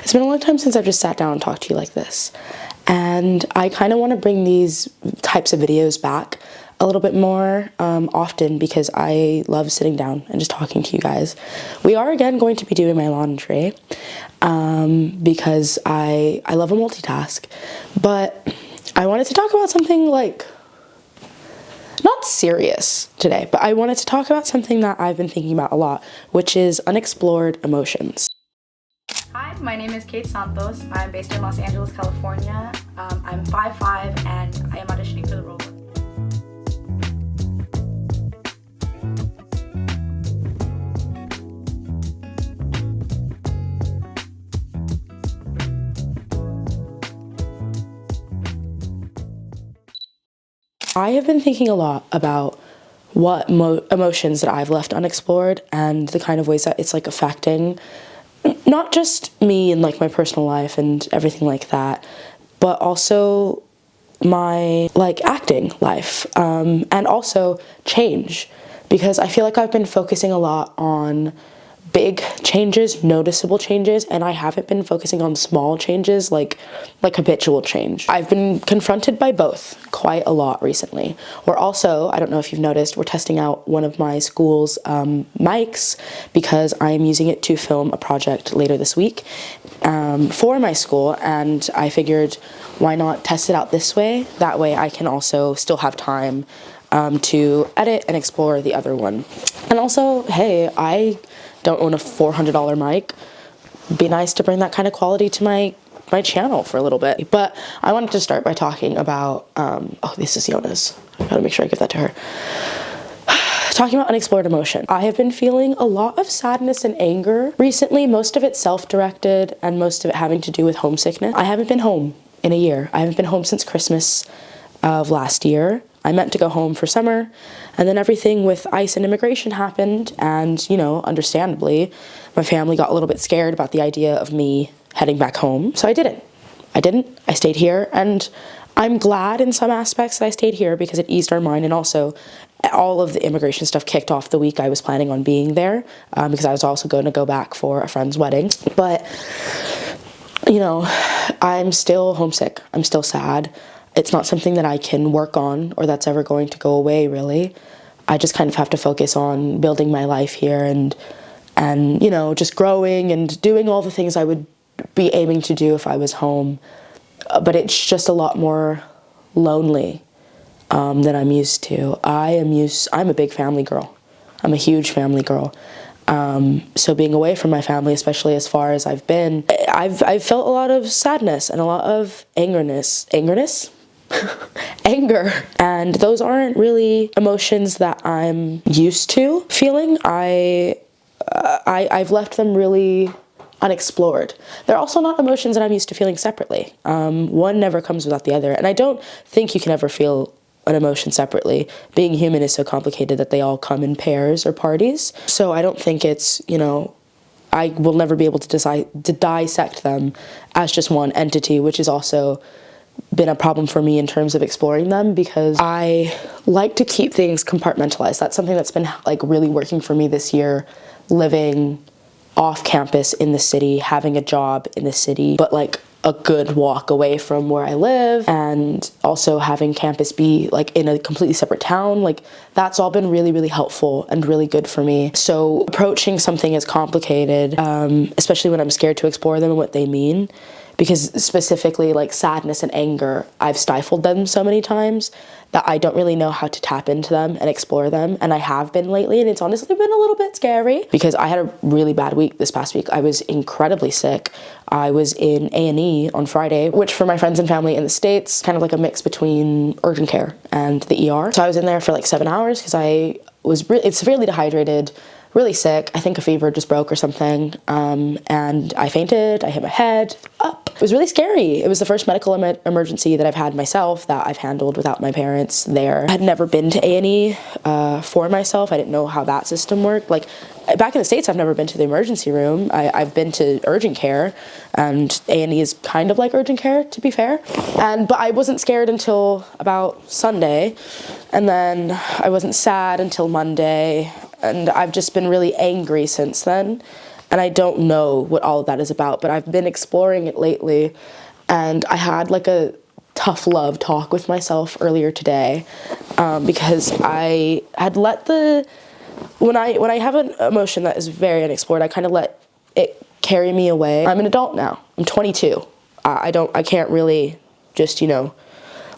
It's been a long time since I've just sat down and talked to you like this, and I kind of want to bring these types of videos back a little bit more often because I love sitting down and just talking to you guys. We are again going to be doing my laundry because I love a multitask, but I wanted to talk about something like not serious today, but I wanted to talk about something that I've been thinking about a lot, which is unexplored emotions. Hi, my name is Kate Santos. I'm based in Los Angeles, California. I'm 5'5" and I am auditioning for the role. I have been thinking a lot about what emotions that I've left unexplored and the kind of ways that it's like affecting not just me and like my personal life and everything like that, but also my like acting life and also change, because I feel like I've been focusing a lot on big changes, noticeable changes, and I haven't been focusing on small changes like habitual change. I've been confronted by both quite a lot recently. We're also, I don't know if you've noticed, we're testing out one of my school's mics because I'm using it to film a project later this week for my school, and I figured why not test it out this way? That way I can also still have time to edit and explore the other one. And also, hey, I don't own a $400 mic. Be nice to bring that kind of quality to my channel for a little bit. But I wanted to start by talking about, oh, this is Yona's. I gotta make sure I give that to her. Talking about unexplored emotion. I have been feeling a lot of sadness and anger recently, most of it self-directed and most of it having to do with homesickness. I haven't been home in a year. I haven't been home since Christmas of last year. I meant to go home for summer, and then everything with ICE and immigration happened, and, you know, understandably, my family got a little bit scared about the idea of me heading back home, so I didn't. I stayed here, and I'm glad in some aspects that I stayed here because it eased our mind, and also all of the immigration stuff kicked off the week I was planning on being there, because I was also going to go back for a friend's wedding. But, you know, I'm still homesick. I'm still sad. It's not something that I can work on or that's ever going to go away, really. I just kind of have to focus on building my life here and you know, just growing and doing all the things I would be aiming to do if I was home. But it's just a lot more lonely than I'm used to. I'm a big family girl. I'm a huge family girl. So being away from my family, especially as far as I've been, I've felt a lot of sadness and a lot of angerness? Anger, and those aren't really emotions that I'm used to feeling. I've left them really unexplored. They're also not emotions that I'm used to feeling separately. One never comes without the other, and I don't think you can ever feel an emotion separately. Being human is so complicated that they all come in pairs or parties, so I don't think it's, you know, I will never be able to dissect them as just one entity, which is also been a problem for me in terms of exploring them because I like to keep things compartmentalized. That's something that's been like really working for me this year, living off campus in the city, having a job in the city, but like a good walk away from where I live, and also having campus be like in a completely separate town. Like that's all been really, really helpful and really good for me. So approaching something as complicated, especially when I'm scared to explore them and what they mean, because specifically like sadness and anger, I've stifled them so many times that I don't really know how to tap into them and explore them, and I have been lately, and it's honestly been a little bit scary because I had a really bad week this past week. I was incredibly sick. I was in A&E on Friday, which for my friends and family in the States, kind of like a mix between urgent care and the ER. So I was in there for like 7 hours because I was severely dehydrated, really sick. I think a fever just broke or something, and I fainted. I hit my head up. It was really scary. It was the first medical emergency that I've had myself that I've handled without my parents there. I had never been to A&E for myself. I didn't know how that system worked. Like back in the States, I've never been to the emergency room. I've been to urgent care, and A&E is kind of like urgent care, to be fair. But I wasn't scared until about Sunday, and then I wasn't sad until Monday, and I've just been really angry since then. And I don't know what all of that is about, but I've been exploring it lately. And I had like a tough love talk with myself earlier today, because I had let when I have an emotion that is very unexplored, I kind of let it carry me away. I'm an adult now. I'm 22. I can't really just,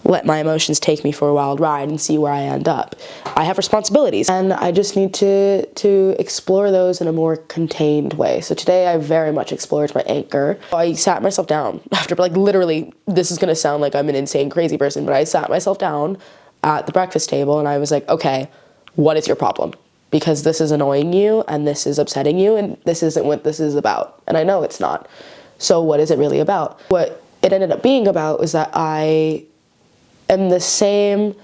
let my emotions take me for a wild ride and see where I end up. I have responsibilities, and I just need to explore those in a more contained way. So today I very much explored my anger. I sat myself down after, like, literally, this is gonna sound like I'm an insane, crazy person, but I sat myself down at the breakfast table and I was like, okay, what is your problem? Because this is annoying you and this is upsetting you and this isn't what this is about. And I know it's not. So what is it really about? What it ended up being about was that I am the same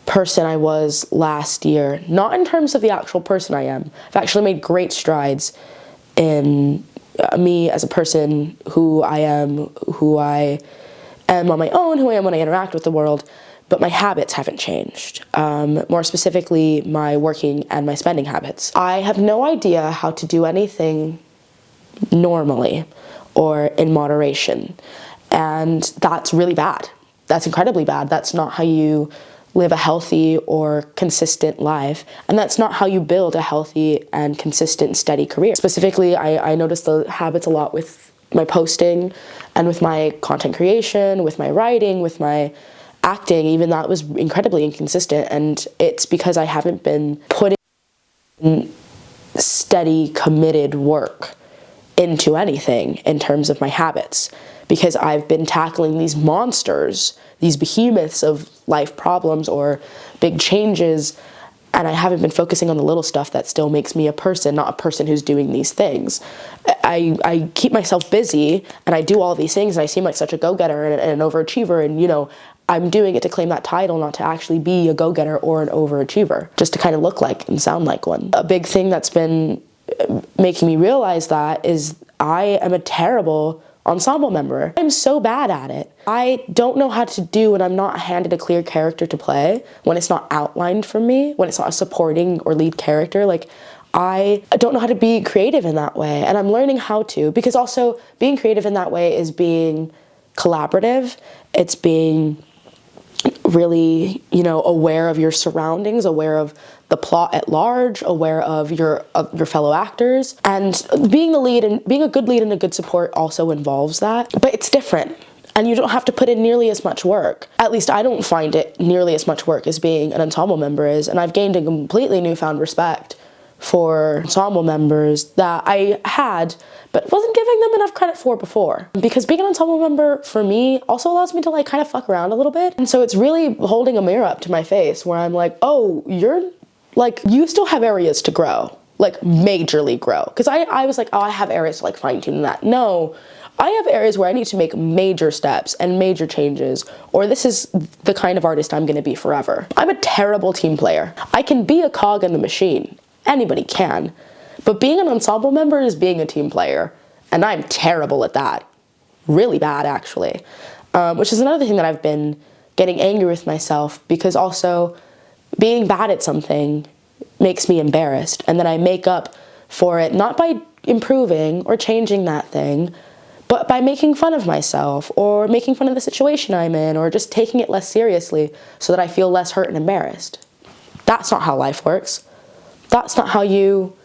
person I was last year, not in terms of the actual person I am. I've actually made great strides in me as a person, who I am on my own, who I am when I interact with the world, but my habits haven't changed. More specifically, my working and my spending habits. I have no idea how to do anything normally or in moderation, and that's really bad. That's incredibly bad. That's not how you live a healthy or consistent life, and that's not how you build a healthy and consistent, steady career. Specifically, I noticed the habits a lot with my posting and with my content creation, with my writing, with my acting. Even that was incredibly inconsistent, and it's because I haven't been putting steady, committed work into anything in terms of my habits, because I've been tackling these monsters, these behemoths of life problems or big changes, and I haven't been focusing on the little stuff that still makes me a person, not a person who's doing these things. I keep myself busy and I do all these things and I seem like such a go-getter and an overachiever, and I'm doing it to claim that title, not to actually be a go-getter or an overachiever, just to kind of look like and sound like one. A big thing that's been making me realize that is I am a terrible ensemble member. I'm so bad at it. I don't know how to do when I'm not handed a clear character to play, when it's not outlined for me, when it's not a supporting or lead character. Like, I don't know how to be creative in that way, and I'm learning how to, because also being creative in that way is being collaborative. It's being really, aware of your surroundings, aware of the plot at large, aware of your fellow actors. And being the lead and being a good lead and a good support also involves that, but it's different. And you don't have to put in nearly as much work. At least I don't find it nearly as much work as being an ensemble member is, and I've gained a completely newfound respect for ensemble members that I had, but wasn't giving them enough credit for before. Because being an ensemble member, for me, also allows me to kind of fuck around a little bit. And so it's really holding a mirror up to my face where I'm like, oh, you still have areas to grow, majorly grow. Because I was like, oh, I have areas to fine tune that. No, I have areas where I need to make major steps and major changes, or this is the kind of artist I'm gonna be forever. I'm a terrible team player. I can be a cog in the machine. Anybody can. But being an ensemble member is being a team player, and I'm terrible at that. Really bad, actually. Which is another thing that I've been getting angry with myself, because also being bad at something makes me embarrassed, and then I make up for it not by improving or changing that thing, but by making fun of myself or making fun of the situation I'm in, or just taking it less seriously so that I feel less hurt and embarrassed. That's not how life works. That's not how you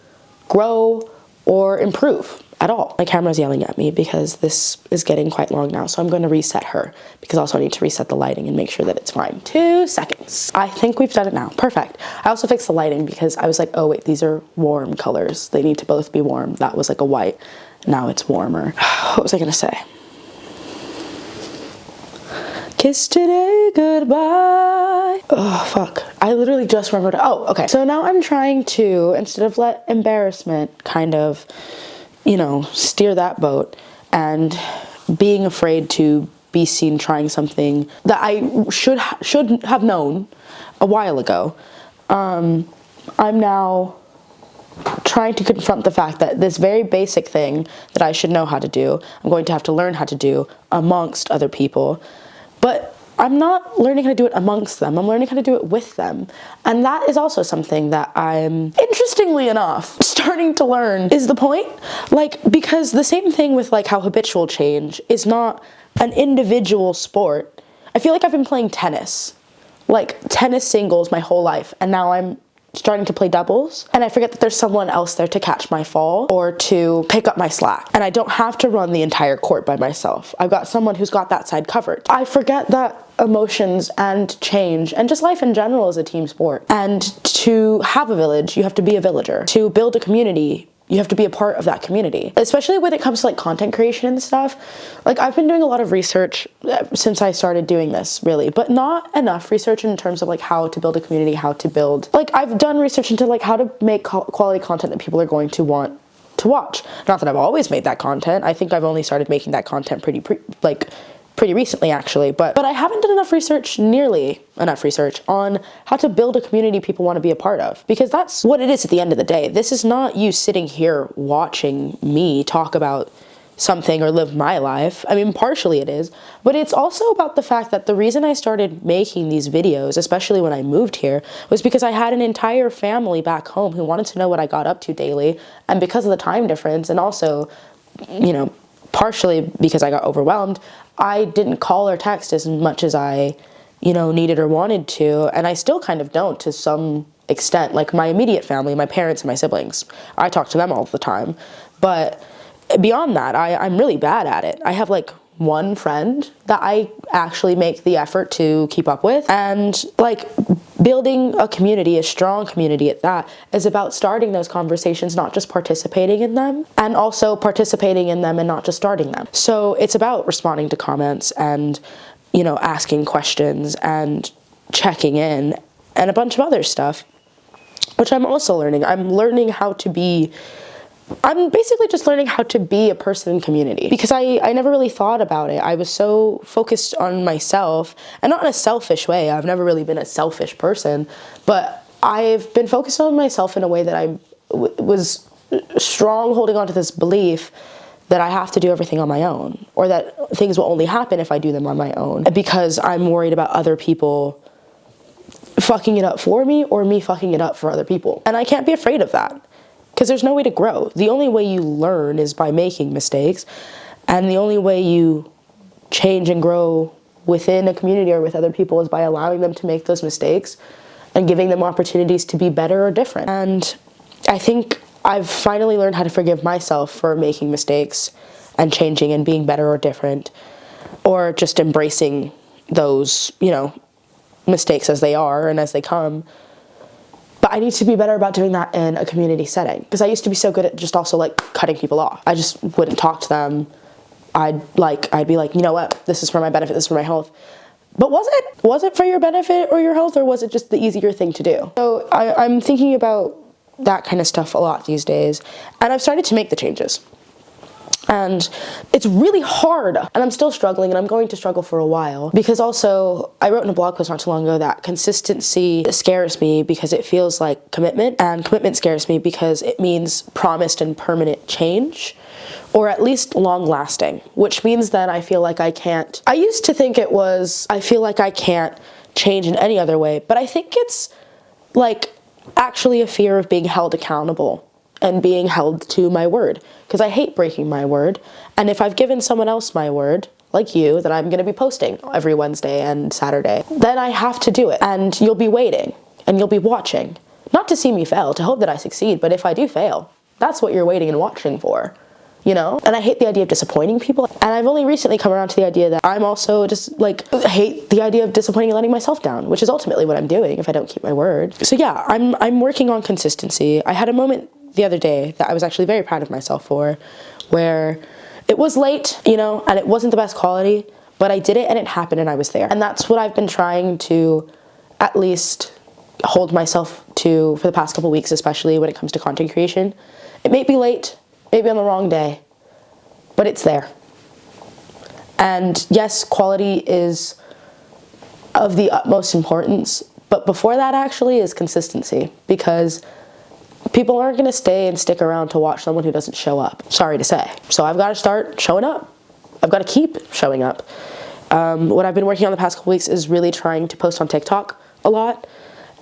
grow or improve at all. My camera's yelling at me because this is getting quite long now, so I'm going to reset her, because also I need to reset the lighting and make sure that it's fine. 2 seconds. I think we've done it now. Perfect. I also fixed the lighting because I was like, oh wait, these are warm colors. They need to both be warm. That was a white. Now it's warmer. What was I gonna say? Kiss today, goodbye. Oh, fuck. I literally just remembered. Oh, okay. So now I'm trying to, instead of let embarrassment kind of, steer that boat, and being afraid to be seen trying something that I should have known a while ago, I'm now trying to confront the fact that this very basic thing that I should know how to do, I'm going to have to learn how to do amongst other people. But I'm not learning how to do it amongst them, I'm learning how to do it with them. And that is also something that I'm, interestingly enough, starting to learn is the point. Like, because the same thing with like how habitual change is not an individual sport. I feel like I've been playing tennis, like tennis singles my whole life, and now I'm starting to play doubles, and I forget that there's someone else there to catch my fall or to pick up my slack, and I don't have to run the entire court by myself. I've got someone who's got that side covered. I forget that emotions and change and just life in general is a team sport, and to have a village, you have to be a villager. To build a community, you have to be a part of that community, especially when it comes to like content creation and stuff. Like, I've been doing a lot of research since I started doing this, really, but not enough research in terms of like how to build a community, how to build, like, I've done research into like how to make quality content that people are going to want to watch. Not that I've always made that content. I think I've only started making that content pretty recently, actually, but I haven't done enough research, nearly enough research, on how to build a community people want to be a part of, because that's what it is at the end of the day. This is not you sitting here watching me talk about something or live my life. I mean, partially it is, but it's also about the fact that the reason I started making these videos, especially when I moved here, was because I had an entire family back home who wanted to know what I got up to daily, and because of the time difference, and also, you know, partially because I got overwhelmed, I didn't call or text as much as I, you know, needed or wanted to, and I still kind of don't to some extent. Like, my immediate family, my parents and my siblings, I talk to them all the time, but beyond that, I'm really bad at it. I have like one friend that I actually make the effort to keep up with, and like, building a community, a strong community at that, is about starting those conversations, not just participating in them, and also participating in them and not just starting them. So it's about responding to comments and, you know, asking questions and checking in and a bunch of other stuff, which I'm also learning. I'm basically just learning how to be a person in community, because I never really thought about it. I was so focused on myself, and not in a selfish way. I've never really been a selfish person, but I've been focused on myself in a way that I was strong, holding on to this belief that I have to do everything on my own, or that things will only happen if I do them on my own, because I'm worried about other people fucking it up for me or me fucking it up for other people. And I can't be afraid of that, because there's no way to grow. The only way you learn is by making mistakes, and the only way you change and grow within a community or with other people is by allowing them to make those mistakes and giving them opportunities to be better or different. And I think I've finally learned how to forgive myself for making mistakes and changing and being better or different, or just embracing those, you know, mistakes as they are and as they come. But I need to be better about doing that in a community setting, because I used to be so good at just also like cutting people off. I just wouldn't talk to them. I'd be like, you know what, this is for my benefit, this is for my health. But was it for your benefit or your health, or was it just the easier thing to do? So I'm thinking about that kind of stuff a lot these days, and I've started to make the changes. And it's really hard, and I'm still struggling, and I'm going to struggle for a while, because also I wrote in a blog post not too long ago that consistency scares me because it feels like commitment, and commitment scares me because it means promised and permanent change, or at least long lasting, which means that I feel like I can't. I used to think it was, I feel like I can't change in any other way, but I think it's like actually a fear of being held accountable and being held to my word, because I hate breaking my word. And if I've given someone else my word, like you, that I'm going to be posting every Wednesday and Saturday, then I have to do it. And you'll be waiting and you'll be watching, not to see me fail, to hope that I succeed, but if I do fail, that's what you're waiting and watching for, you know? And I hate the idea of disappointing people. And I've only recently come around to the idea that I'm also just like, hate the idea of disappointing and letting myself down, which is ultimately what I'm doing if I don't keep my word. So yeah, I'm working on consistency. I had a moment the other day that I was actually very proud of myself for, where it was late, you know, and it wasn't the best quality, but I did it and it happened and I was there. And that's what I've been trying to at least hold myself to for the past couple weeks, especially when it comes to content creation. It may be late, maybe on the wrong day, but it's there. And yes, quality is of the utmost importance, but before that actually is consistency, because people aren't going to stay and stick around to watch someone who doesn't show up. Sorry to say. So I've got to start showing up. I've got to keep showing up. What I've been working on the past couple weeks is really trying to post on TikTok a lot.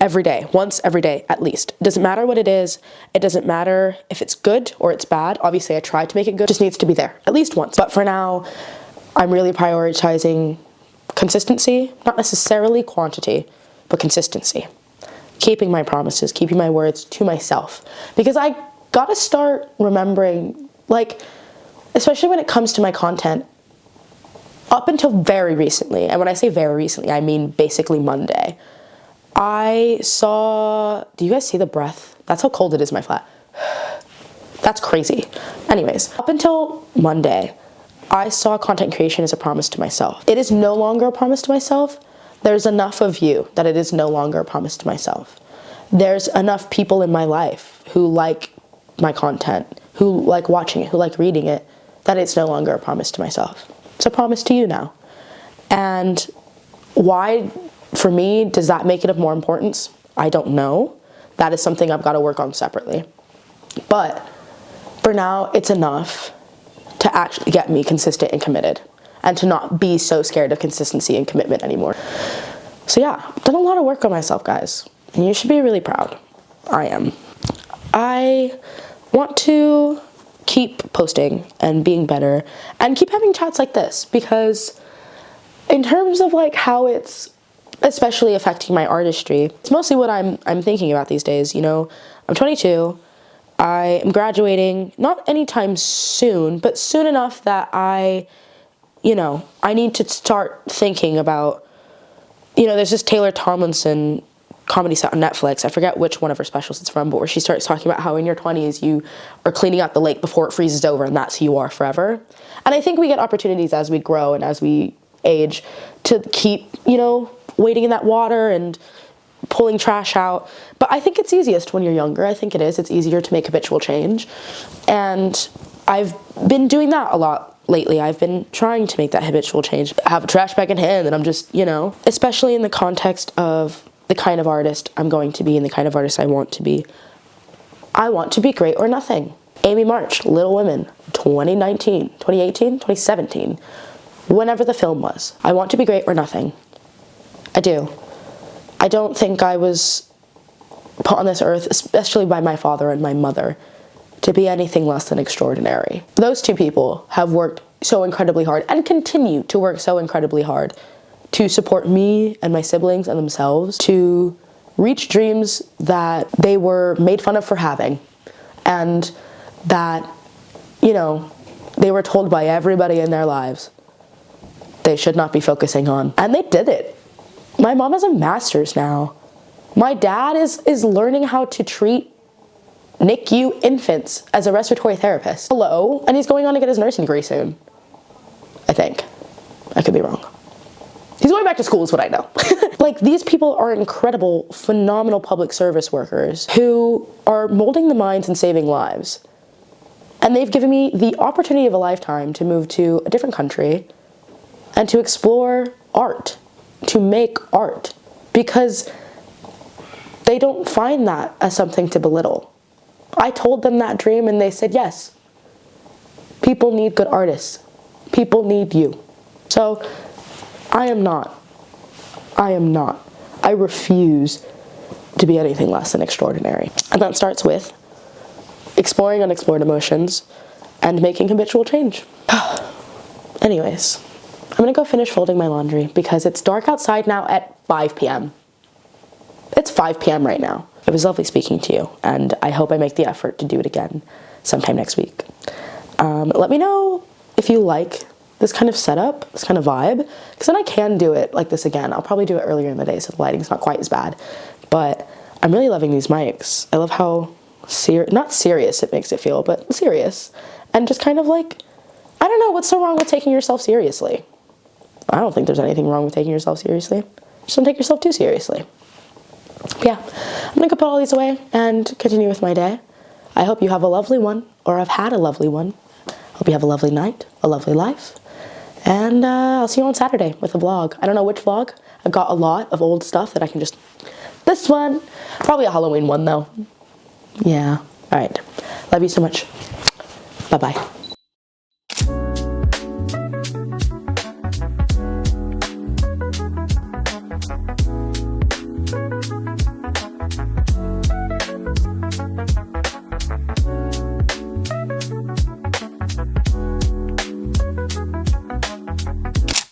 Every day, once every day at least. It doesn't matter what it is. It doesn't matter if it's good or it's bad. Obviously I tried to make it good. It just needs to be there at least once. But for now, I'm really prioritizing consistency, not necessarily quantity, but consistency. Keeping my promises, keeping my words to myself. Because I gotta start remembering, like, especially when it comes to my content, up until very recently, and when I say very recently, I mean basically Monday, I saw, do you guys see the breath? That's how cold it is in my flat. That's crazy. Anyways, up until Monday, I saw content creation as a promise to myself. It is no longer a promise to myself. There's enough of you that it is no longer a promise to myself. There's enough people in my life who like my content, who like watching it, who like reading it, that it's no longer a promise to myself. It's a promise to you now. And why, for me, does that make it of more importance? I don't know. That is something I've got to work on separately. But for now, it's enough to actually get me consistent and committed, and to not be so scared of consistency and commitment anymore. So yeah, I've done a lot of work on myself, guys, and you should be really proud. I am. I want to keep posting and being better and keep having chats like this, because in terms of like how it's especially affecting my artistry, it's mostly what I'm thinking about these days. You know, I'm 22. I am graduating, not anytime soon, but soon enough that I need to start thinking about, there's this Taylor Tomlinson comedy set on Netflix. I forget which one of her specials it's from, but where she starts talking about how in your 20s you are cleaning out the lake before it freezes over, and that's who you are forever. And I think we get opportunities as we grow and as we age to keep, wading in that water and pulling trash out. But I think it's easiest when you're younger. I think it is. It's easier to make habitual change. And I've been doing that a lot lately. I've been trying to make that habitual change. I have a trash bag in hand and I'm just, especially in the context of the kind of artist I'm going to be and the kind of artist I want to be. I want to be great or nothing. Amy March, Little Women, 2019, 2018, 2017, whenever the film was. I want to be great or nothing. I do. I don't think I was put on this earth, especially by my father and my mother, to be anything less than extraordinary. Those two people have worked so incredibly hard and continue to work so incredibly hard to support me and my siblings and themselves to reach dreams that they were made fun of for having, and that, they were told by everybody in their lives they should not be focusing on. And they did it. My mom has a master's now. My dad is learning how to treat NICU infants as a respiratory therapist. Hello? And he's going on to get his nursing degree soon. I think. I could be wrong. He's going back to school is what I know. Like, these people are incredible, phenomenal public service workers who are molding the minds and saving lives. And they've given me the opportunity of a lifetime to move to a different country and to explore art, to make art, because they don't find that as something to belittle. I told them that dream and they said yes. People need good artists. People need you. So I am not. I refuse to be anything less than extraordinary. And that starts with exploring unexplored emotions and making habitual change. Anyways, I'm gonna go finish folding my laundry because it's dark outside now at 5 p.m. It's 5 p.m. right now. It was lovely speaking to you, and I hope I make the effort to do it again sometime next week. Let me know if you like this kind of setup, this kind of vibe, because then I can do it like this again. I'll probably do it earlier in the day so the lighting's not quite as bad. But I'm really loving these mics. I love how not serious it makes it feel, but serious. And just kind of like, I don't know, what's so wrong with taking yourself seriously? I don't think there's anything wrong with taking yourself seriously. Just don't take yourself too seriously. But yeah, I'm gonna go put all these away and continue with my day. I hope you have a lovely one, or have had a lovely one. Hope you have a lovely night, a lovely life. And I'll see you on Saturday with a vlog. I don't know which vlog. I've got a lot of old stuff that I can just... This one, probably a Halloween one though. Yeah, all right. Love you so much. Bye-bye.